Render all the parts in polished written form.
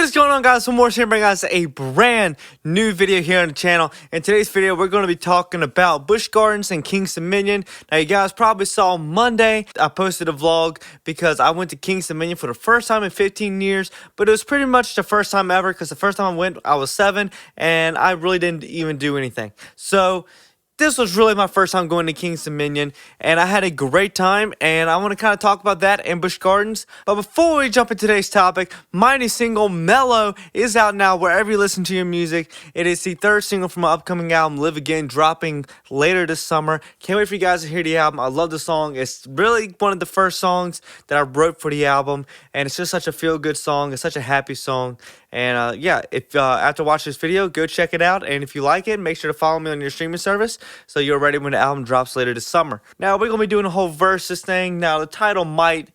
What's going on, guys? One more here, bring guys a brand new video here on the channel. In today's video, we're going to be talking about Busch Gardens and Kingston Dominion. Now, you guys probably saw Monday I posted a vlog because I went to Kingston Dominion for the first time in 15 years, but it was pretty much the first time ever because the first time I went, I was 7 and I really didn't even do anything. So this was really my first time going to Kingston Dominion, and I had a great time, and I want to kind of talk about that and Busch Gardens. But before we jump into today's topic, my new single, Mellow, is out now wherever you listen to your music. It is the third single from my upcoming album, Live Again, dropping later this summer. Can't wait for you guys to hear the album. I love the song. It's really one of the first songs that I wrote for the album, and it's just such a feel-good song. It's such a happy song. And yeah, if after watching this video, go check it out. And if you like it, make sure to follow me on your streaming service so you're ready when the album drops later this summer. Now, we're going to be doing a whole versus thing. Now, the title might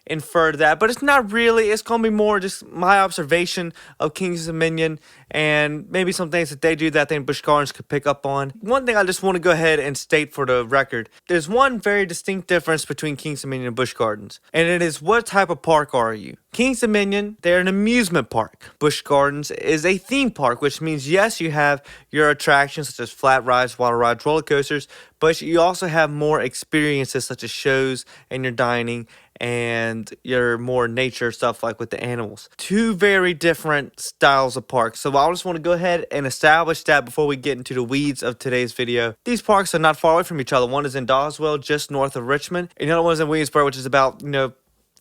infer that, but it's not really. It's going to be more just my observation of Kingston Dominion and maybe some things that they do that I think Busch Gardens could pick up on. One thing I just want to go ahead and state for the record, there's one very distinct difference between Kingston Dominion and Busch Gardens, and it is what type of park are you? Kingston Dominion, they're an amusement park. Busch Gardens is a theme park, which means yes, you have your attractions such as flat rides, water rides, roller coasters, but you also have more experiences such as shows and your dining and your more nature stuff like with the animals. Two very different styles of parks. So I just want to go ahead and establish that before we get into the weeds of today's video. These parks are not far away from each other. One is in Doswell, just north of Richmond, and the other one is in Williamsburg, which is about,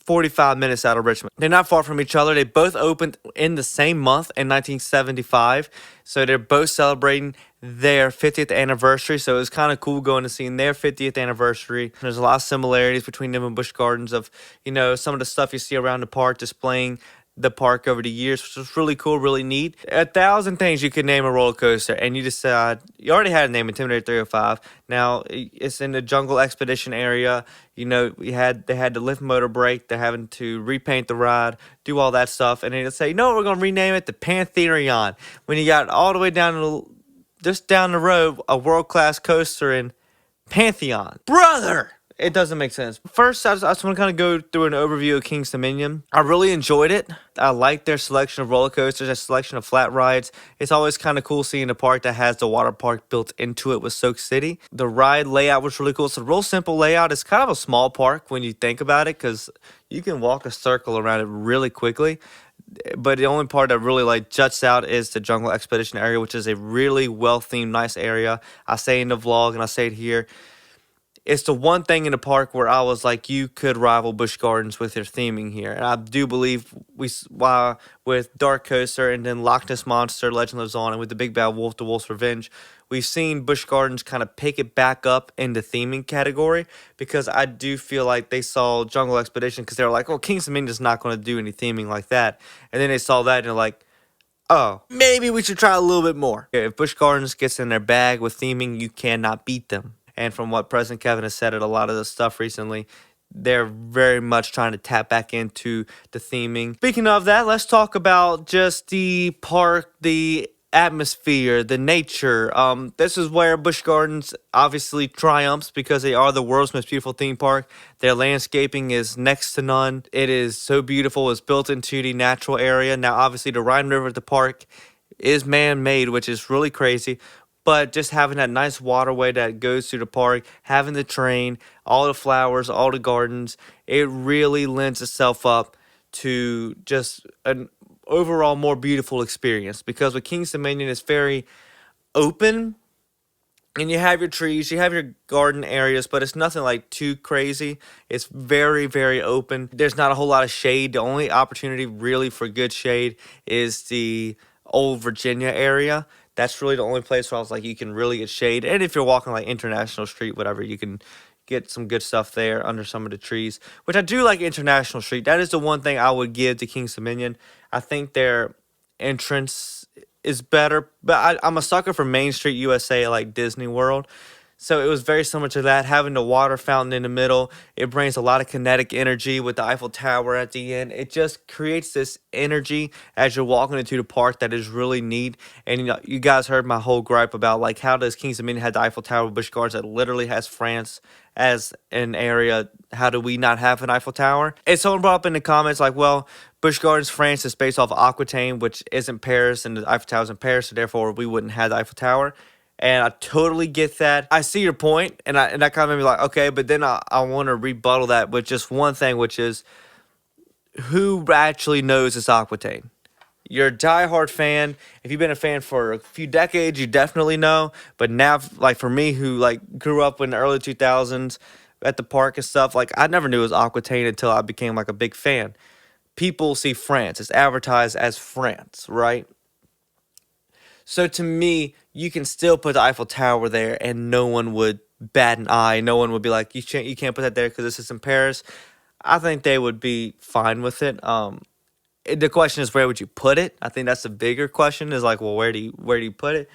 45 minutes out of Richmond. They're not far from each other. They both opened in the same month in 1975. So they're both celebrating their 50th anniversary. So it was kind of cool going to see their 50th anniversary. There's a lot of similarities between them and Busch Gardens of, some of the stuff you see around the park displaying the park over the years, which was really cool, really neat. 1,000 things you could name a roller coaster, and you decide you already had a name, Intimidator 305. Now it's in the Jungle Expedition area. They had the lift motor break. They're having to repaint the ride, do all that stuff, and they'd say, we're gonna rename it the Pantherion. When you got all the way just down the road, a world-class coaster in Pantheon, brother. It doesn't make sense. First, I just want to kind of go through an overview of Kingston Dominion. I really enjoyed it. I like their selection of roller coasters, their selection of flat rides. It's always kind of cool seeing a park that has the water park built into it with Soak City. The ride layout was really cool. It's a real simple layout. It's kind of a small park when you think about it because you can walk a circle around it really quickly. But the only part that really juts out is the Jungle Expedition area, which is a really well-themed, nice area. I say in the vlog and I say it here. It's the one thing in the park where I was like, you could rival Busch Gardens with their theming here. And I do believe with Dark Coaster and then Loch Ness Monster, Legend Lives On, and with the Big Bad Wolf, The Wolf's Revenge, we've seen Busch Gardens kind of pick it back up in the theming category because I do feel like they saw Jungle Expedition because they were like, Kingston Dominion's not going to do any theming like that. And then they saw that and they're like, maybe we should try a little bit more. If Busch Gardens gets in their bag with theming, you cannot beat them. And from what President Kevin has said at a lot of the stuff recently, they're very much trying to tap back into the theming. Speaking of that, let's talk about just the park, the atmosphere, the nature. This is where Busch Gardens obviously triumphs because they are the world's most beautiful theme park. Their landscaping is next to none. It is so beautiful. It's built into the natural area. Now, obviously, the Rhine River at the park is man-made, which is really crazy. But just having that nice waterway that goes through the park, having the train, all the flowers, all the gardens, it really lends itself up to just an overall more beautiful experience. Because with Kingston Dominion, it's very open, and you have your trees, you have your garden areas, but it's nothing too crazy. It's very, very open. There's not a whole lot of shade. The only opportunity really for good shade is the Old Virginia area. That's really the only place where I was like, you can really get shade. And if you're walking International Street, whatever, you can get some good stuff there under some of the trees. Which I do like International Street. That is the one thing I would give to Kingston Dominion. I think their entrance is better. But I'm a sucker for Main Street USA like Disney World. So it was very similar to that, having the water fountain in the middle. It brings a lot of kinetic energy with the Eiffel Tower at the end. It just creates this energy as you're walking into the park that is really neat. And you guys heard my whole gripe about like how does Kings Dominion have the Eiffel Tower with Busch Gardens that literally has France as an area? How do we not have an Eiffel Tower? And someone brought up in the comments like, well, Busch Gardens France is based off of Aquitaine, which isn't Paris, and the Eiffel Tower is in Paris, so therefore we wouldn't have the Eiffel Tower. And I totally get that. I see your point, and that kind of made me like, okay, but then I want to rebuttal that with just one thing, which is who actually knows this Aquitaine? You're a diehard fan. If you've been a fan for a few decades, you definitely know. But now, like for me, who like grew up in the early 2000s at the park and stuff, like I never knew it was Aquitaine until I became like a big fan. People see France. It's advertised as France, right? So to me, you can still put the Eiffel Tower there, and no one would bat an eye. No one would be like, you can't put that there because this is in Paris. I think they would be fine with it. The question is, where would you put it? I think that's the bigger question. Is like, well, where do you put it?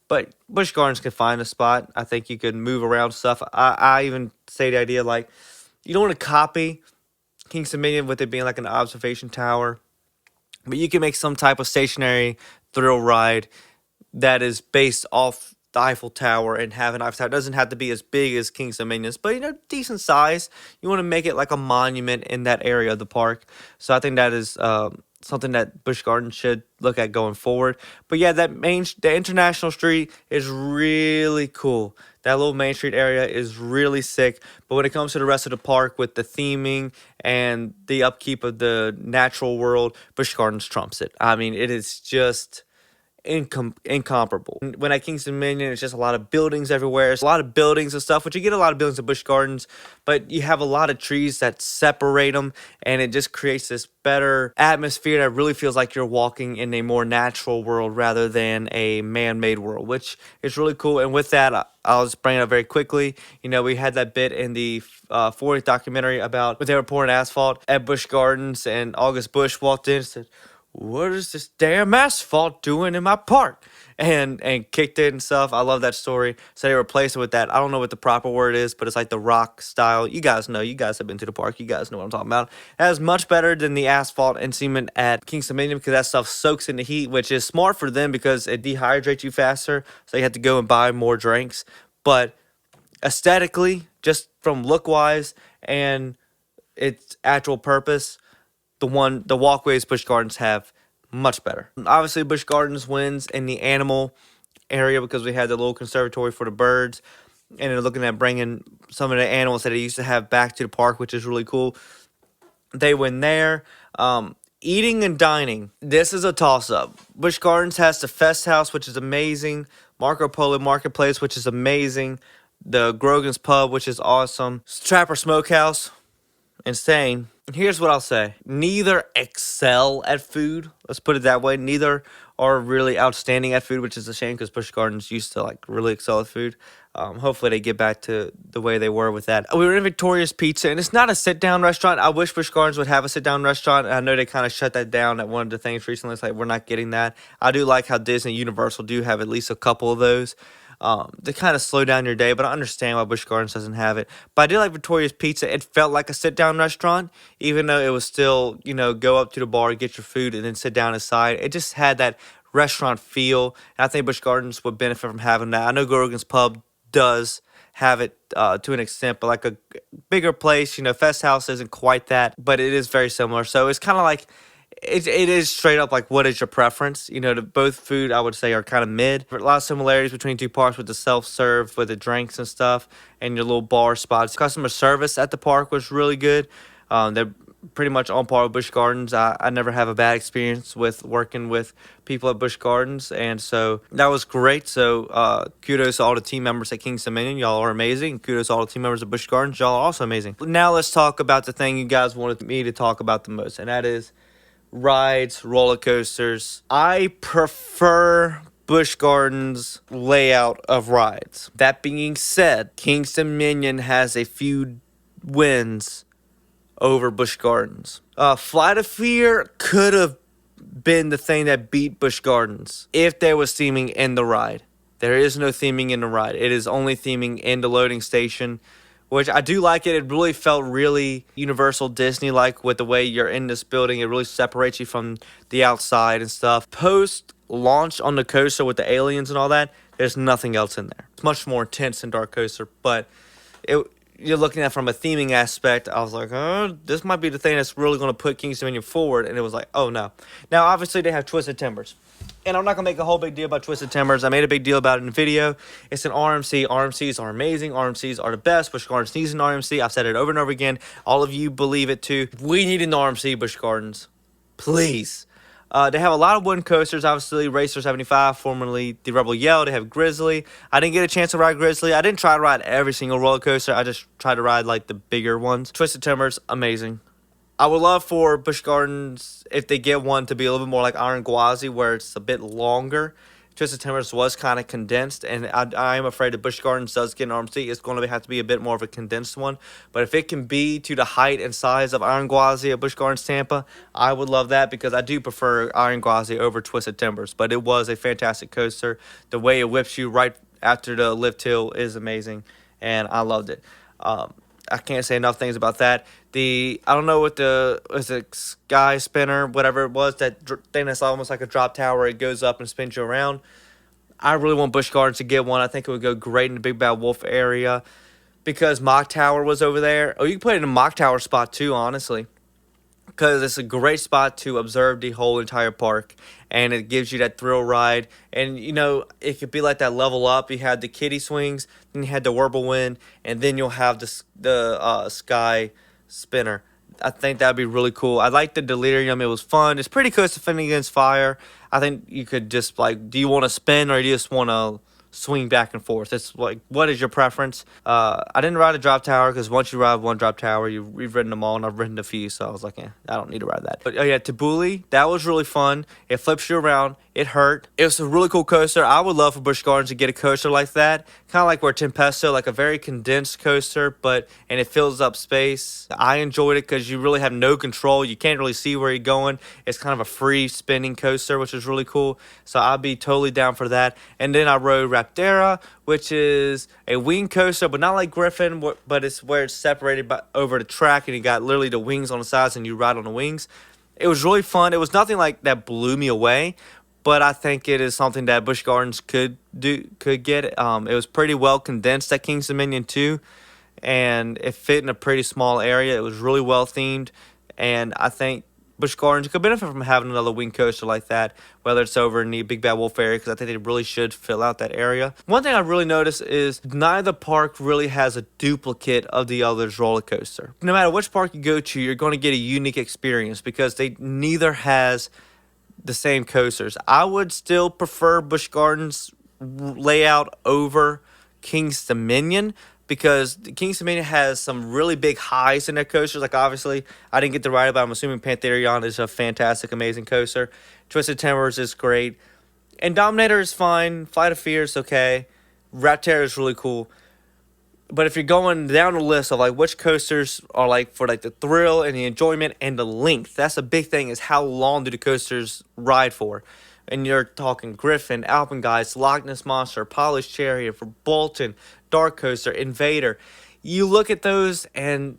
But Busch Gardens can find a spot. I think you could move around stuff. I even say the idea like, you don't want to copy Kings Dominion with it being like an observation tower, but you can make some type of stationary thrill ride that is based off the Eiffel Tower and have an Eiffel Tower. It doesn't have to be as big as Kings Dominions, but decent size. You want to make it like a monument in that area of the park. So I think that is something that Busch Gardens should look at going forward. But yeah, the International Street is really cool. That little Main Street area is really sick. But when it comes to the rest of the park with the theming and the upkeep of the natural world, Busch Gardens trumps it. I mean, it is just incomparable. When at Kings Dominion, it's just a lot of buildings everywhere. It's a lot of buildings and stuff, which you get a lot of buildings at Busch Gardens, but you have a lot of trees that separate them, and it just creates this better atmosphere that really feels like you're walking in a more natural world rather than a man-made world, which is really cool. And with that, I'll just bring it up very quickly. We had that bit in the 40th documentary about when they were pouring asphalt at Busch Gardens, and August Busch walked in and said, "What is this damn asphalt doing in my park?" And kicked it and stuff. I love that story. So they replaced it with that. I don't know what the proper word is, but it's like the rock style. You guys know. You guys have been to the park. You guys know what I'm talking about. That is much better than the asphalt and cement at Kings Dominion because that stuff soaks in the heat, which is smart for them because it dehydrates you faster. So you have to go and buy more drinks. But aesthetically, just from look-wise and its actual purpose, the walkways Busch Gardens have much better. Obviously, Busch Gardens wins in the animal area because we had the little conservatory for the birds, and they're looking at bringing some of the animals that they used to have back to the park, which is really cool. They win there. Eating and dining. This is a toss-up. Busch Gardens has the Fest House, which is amazing. Marco Polo Marketplace, which is amazing. The Grogan's Pub, which is awesome. Trapper Smokehouse, insane. Here's what I'll say. Neither excel at food. Let's put it that way. Neither are really outstanding at food, which is a shame because Busch Gardens used to like really excel at food. Hopefully they get back to the way they were with that. We were in Victoria's Pizza, and it's not a sit-down restaurant. I wish Busch Gardens would have a sit-down restaurant. I know they kind of shut that down at one of the things recently. It's like, we're not getting that. I do like how Disney and Universal do have at least a couple of those. To kind of slow down your day, but I understand why Busch Gardens doesn't have it. But I did like Victoria's Pizza. It felt like a sit-down restaurant, even though it was still, go up to the bar, get your food, and then sit down inside. It just had that restaurant feel, and I think Busch Gardens would benefit from having that. I know Grogan's Pub does have it to an extent, but like a bigger place, Fest House isn't quite that, but it is very similar. So it's kind of like, it is straight up like, what is your preference? Both food, I would say, are kind of mid. A lot of similarities between two parks with the self-serve, with the drinks and stuff, and your little bar spots. Customer service at the park was really good. They're pretty much on par with Busch Gardens. I never have a bad experience with working with people at Busch Gardens, and so that was great. So kudos to all the team members at Kings Dominion. Y'all are amazing. Kudos to all the team members at Busch Gardens. Y'all are also amazing. Now let's talk about the thing you guys wanted me to talk about the most, and that is rides, roller coasters. I prefer Busch Gardens layout of rides. That being said, Kings Dominion has a few wins over Busch Gardens. Flight of Fear could have been the thing that beat Busch Gardens if there was theming in the ride. There is no theming in the ride. It is only theming in the loading station, which I do like it. It really felt really Universal Disney-like with the way you're in this building. It really separates you from the outside and stuff. Post-launch on the coaster with the aliens and all that, there's nothing else in there. It's much more intense than Dark Coaster, but you're looking at it from a theming aspect. I was like, oh, this might be the thing that's really going to put King's Dominion forward, and it was like, oh, no. Now, obviously, they have Twisted Timbers. And I'm not going to make a whole big deal about Twisted Timbers. I made a big deal about it in the video. It's an RMC. RMCs are amazing. RMCs are the best. Busch Gardens needs an RMC. I've said it over and over again. All of you believe it too. We need an RMC, Busch Gardens. Please. They have a lot of wooden coasters. Obviously, Racer 75, formerly the Rebel Yell. They have Grizzly. I didn't get a chance to ride Grizzly. I didn't try to ride every single roller coaster. I just tried to ride like the bigger ones. Twisted Timbers, amazing. I would love for Busch Gardens, if they get one, to be a little bit more like Iron Gwazi, where it's a bit longer. Twisted Timbers was kind of condensed, and I am afraid if Busch Gardens does get an RMC, it's going to have to be a bit more of a condensed one. But if it can be to the height and size of Iron Gwazi at Busch Gardens Tampa, I would love that, because I do prefer Iron Gwazi over Twisted Timbers. But it was a fantastic coaster. The way it whips you right after the lift hill is amazing, and I loved it. I can't say enough things about that. I don't know what was it Sky Spinner, whatever it was, that thing that's almost like a drop tower. It goes up and spins you around. I really want Busch Gardens to get one. I think it would go great in the Big Bad Wolf area, because Mock Tower was over there. Oh, you can put it in a Mock Tower spot too, honestly, because it's a great spot to observe the whole entire park, and it gives you that thrill ride. And you know, it could be like that level up. You had the kiddie swings, then you had the whirlwind, and then you'll have the Sky Spinner. I think that'd be really cool. I like the Delirium. It was fun. It's pretty close to Fending Against Fire. I think you could just, like, do you want to spin, or do you just want to swing back and forth? It's like, what is your preference? I didn't ride a drop tower, because once you ride one drop tower, we've ridden them all, and I've ridden a few, so I was like, I don't need to ride that. But oh yeah, Tabooly, that was really fun. It flips you around. It hurt. It was a really cool coaster. I would love for Busch Gardens to get a coaster like that, kind of like where Tempesto, like a very condensed coaster, and it fills up space. I enjoyed it because you really have no control. You can't really see where you're going. It's kind of a free spinning coaster, which is really cool. So I'd be totally down for that. And then I rode Raptera, which is a wing coaster, but not like Griffin, but it's where it's separated over the track, and you got literally the wings on the sides, and you ride on the wings. It was really fun. It was nothing like that blew me away, but I think it is something that Busch Gardens could get. It was pretty well condensed at King's Dominion too, and it fit in a pretty small area. It was really well themed, and I think Busch Gardens could benefit from having another wing coaster like that, whether it's over in the Big Bad Wolf area, because I think they really should fill out that area. One thing I really noticed is neither park really has a duplicate of the other's roller coaster. No matter which park you go to, you're going to get a unique experience, because neither has the same coasters. I would still prefer Busch Gardens layout over King's Dominion, because King's Dominion has some really big highs in their coasters. Like, obviously, I didn't get to ride it, but I'm assuming Pantherion is a fantastic, amazing coaster. Twisted Timbers is great. And Dominator is fine. Flight of Fear is okay. Raptera is really cool. But if you're going down the list of like which coasters are like for like the thrill and the enjoyment and the length, that's a big thing, is how long do the coasters ride for. And you're talking Griffin, Alpengeist, Loch Ness Monster, Polished Chariot, for Bolton, Dark Coaster, Invader. You look at those and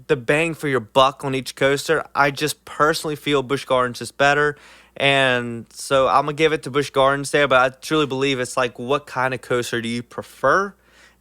the bang for your buck on each coaster, I just personally feel Busch Gardens is better. And so I'm going to give it to Busch Gardens there, but I truly believe it's like, what kind of coaster do you prefer?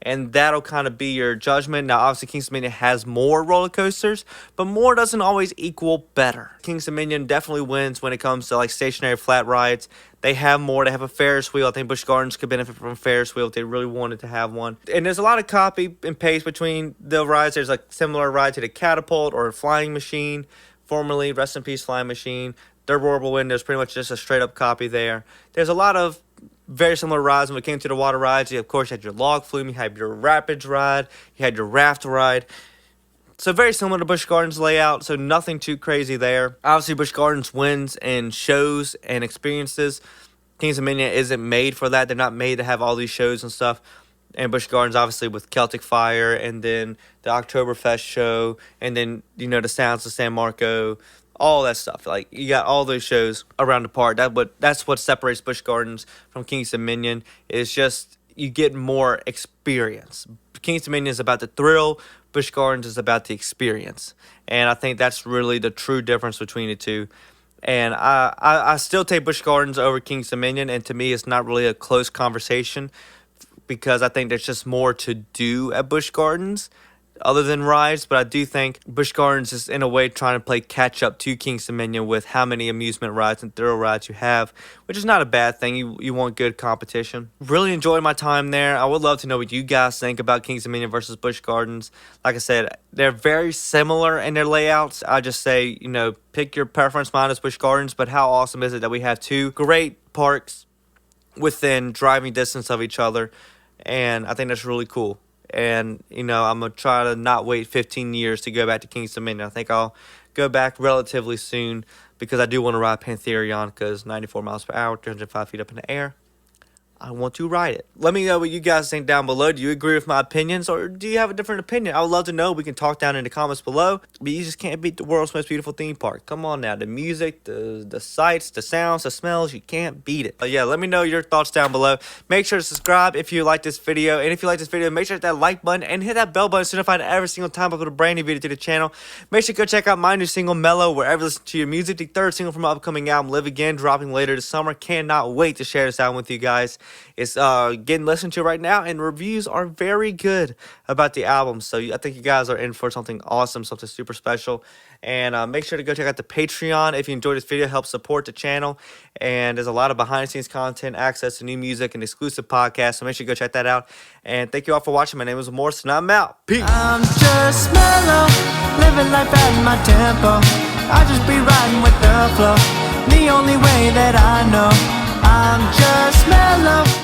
And that'll kind of be your judgment. Now, obviously, King's Dominion has more roller coasters, but more doesn't always equal better. King's Dominion definitely wins when it comes to like stationary flat rides. They have more. They have a Ferris wheel. I think Busch Gardens could benefit from a Ferris wheel if they really wanted to have one. And there's a lot of copy and paste between the rides. There's like similar ride to the Catapult or Flying Machine, formerly Rest in Peace Flying Machine. Their Whirlwind is pretty much just a straight up copy there. There's a lot of very similar rides when it came to the water rides. You, of course, had your log flume, you had your rapids ride, you had your raft ride. So very similar to Busch Gardens layout, so nothing too crazy there. Obviously, Busch Gardens wins in shows and experiences. King's Dominion isn't made for that. They're not made to have all these shows and stuff. And Busch Gardens, obviously, with Celtic Fire, and then the Oktoberfest show, and then, you know, the Sounds of San Marco, all that stuff. Like, you got all those shows around the park. That's what separates Busch Gardens from King's Dominion. Is just you get more experience. King's Dominion is about the thrill. Busch Gardens is about the experience, and I think that's really the true difference between the two. And I still take Busch Gardens over King's Dominion, and to me, it's not really a close conversation because I think there's just more to do at Busch Gardens other than rides. But I do think Busch Gardens is in a way trying to play catch up to King's Dominion with how many amusement rides and thrill rides you have, which is not a bad thing. You want good competition. Really enjoyed my time there. I would love to know what you guys think about King's Dominion versus Busch Gardens. Like I said, they're very similar in their layouts. I just say, pick your preference. Mine is Busch Gardens, but how awesome is it that we have two great parks within driving distance of each other? And I think that's really cool. And, I'm going to try to not wait 15 years to go back to King's Dominion. I think I'll go back relatively soon because I do want to ride Pantherion because 94 miles per hour, 305 feet up in the air. I want to ride it. Let me know what you guys think down below. Do you agree with my opinions or do you have a different opinion? I would love to know. We can talk down in the comments below. But you just can't beat the world's most beautiful theme park. Come on now. The music, the sights, the sounds, the smells, you can't beat it. But yeah, let me know your thoughts down below. Make sure to subscribe if you like this video. And if you like this video, make sure to hit that like button and hit that bell button so you're notified every single time I put a brand new video to the channel. Make sure to go check out my new single, Mellow, wherever you listen to your music. The third single from my upcoming album, Live Again, dropping later this summer. Cannot wait to share this album with you guys. It's getting listened to right now, and reviews are very good about the album. So I think you guys are in for something awesome, something super special. And make sure to go check out the Patreon if you enjoyed this video. Help support the channel. And there's a lot of behind-the-scenes content, access to new music, and exclusive podcasts. So make sure you go check that out. And thank you all for watching. My name is Morris, and I'm out. Peace. I'm just mellow, living life at my tempo. I just be riding with the flow, the only way that I know. I'm just mellow.